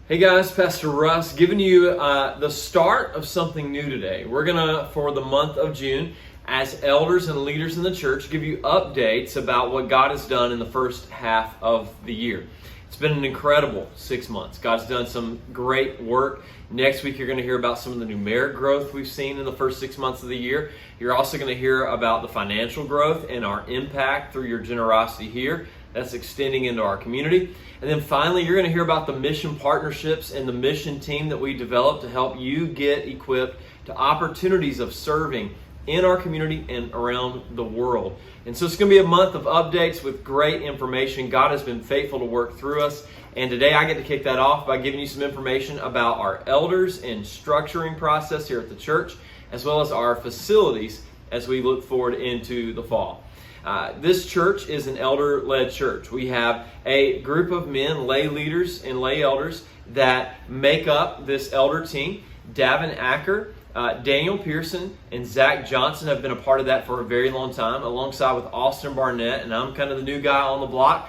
Hey guys, Pastor Russ giving you the start of something new today. We're going to, for the month of June, as elders and leaders in the church, give you updates about what God has done in the first half of the year. It's been an incredible 6 months. God's done some great work. Next week, you're going to hear about some of the numeric growth we've seen in the first 6 months of the year. You're also going to hear about the financial growth and our impact through your generosity here. That's extending into our community. And then finally, you're going to hear about the mission partnerships and the mission team that we developed to help you get equipped to opportunities of serving in our community and around the world. And so it's going to be a month of updates with great information. God has been faithful to work through us. And today I get to kick that off by giving you some information about our elders and structuring process here at the church, as well as our facilities as we look forward into the fall. This church is an elder-led church. We have a group of men, lay leaders and lay elders, that make up this elder team. Davin Acker, Daniel Pearson, and Zach Johnson have been a part of that for a very long time, alongside with Austin Barnett, and I'm kind of the new guy on the block.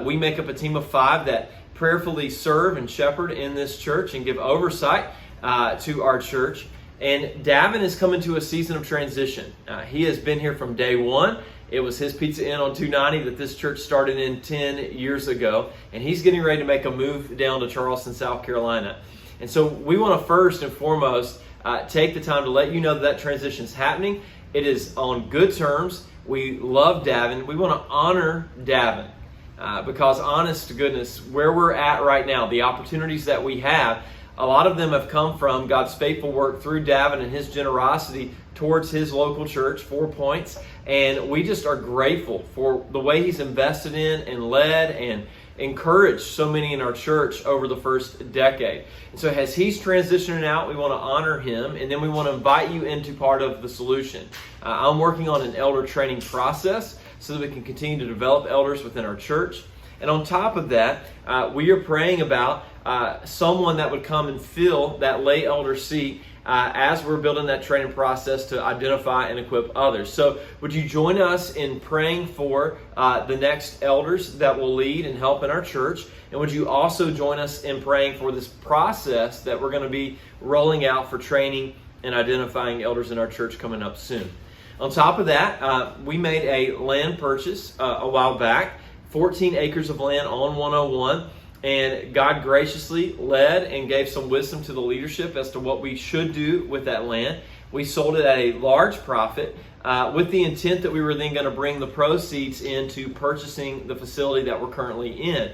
We make up a team of 5 that prayerfully serve and shepherd in this church and give oversight to our church. And Davin is coming to a season of transition. He has been here from day one. It was his Pizza Inn on 290 that this church started in 10 years ago. And he's getting ready to make a move down to Charleston, South Carolina. And so we want to first and foremost take the time to let you know that transition is happening. It is on good terms. We love Davin. We want to honor Davin because, honest to goodness, where we're at right now, the opportunities that we have, a lot of them have come from God's faithful work through Davin and his generosity towards his local church, 4 Points. And we just are grateful for the way he's invested in and led and encouraged so many in our church over the first decade. And so as he's transitioning out, we want to honor him, and then we want to invite you into part of the solution. I'm working on an elder training process so that we can continue to develop elders within our church. And on top of that, we are praying about someone that would come and fill that lay elder seat as we're building that training process to identify and equip others. So would you join us in praying for the next elders that will lead and help in our church? And would you also join us in praying for this process that we're going to be rolling out for training and identifying elders in our church coming up soon? On top of that, we made a land purchase a while back, 14 acres of land on 101. And God graciously led and gave some wisdom to the leadership as to what we should do with that land. We sold it at a large profit with the intent that we were then going to bring the proceeds into purchasing the facility that we're currently in.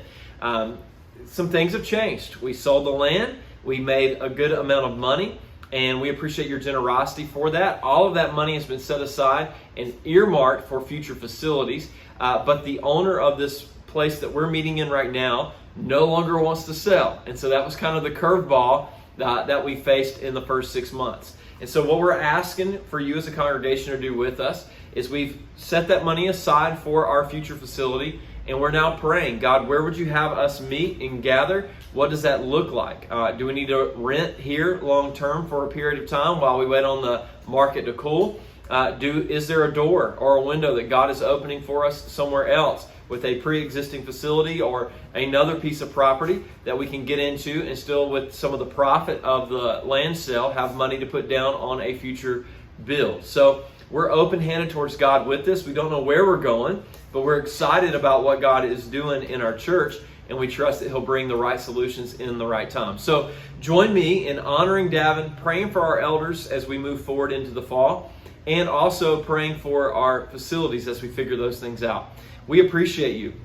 Some things have changed. We sold the land. We made a good amount of money, and we appreciate your generosity for that. All of that money has been set aside and earmarked for future facilities. But the owner of this place that we're meeting in right now no longer wants to sell. And so that was kind of the curveball that we faced in the first 6 months. And so what we're asking for you as a congregation to do with us is we've set that money aside for our future facility, and we're now praying, God, where would you have us meet and gather? What does that look like? Do we need to rent here long term for a period of time while we wait on the market to cool? Is there a door or a window that God is opening for us somewhere else with a pre-existing facility or another piece of property that we can get into and still, with some of the profit of the land sale, have money to put down on a future build? So we're open-handed towards God with this. We don't know where we're going, but we're excited about what God is doing in our church, and we trust that He'll bring the right solutions in the right time. So join me in honoring Davin, praying for our elders as we move forward into the fall, and also praying for our facilities as we figure those things out. We appreciate you.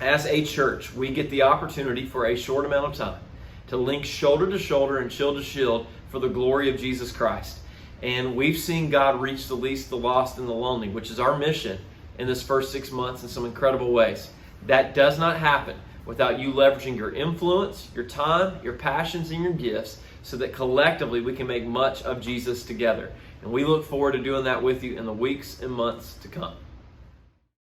As a church, we get the opportunity for a short amount of time to link shoulder to shoulder and shield to shield for the glory of Jesus Christ. And we've seen God reach the least, the lost, and the lonely, which is our mission in this first 6 months in some incredible ways. That does not happen without you leveraging your influence, your time, your passions, and your gifts so that collectively we can make much of Jesus together. And we look forward to doing that with you in the weeks and months to come.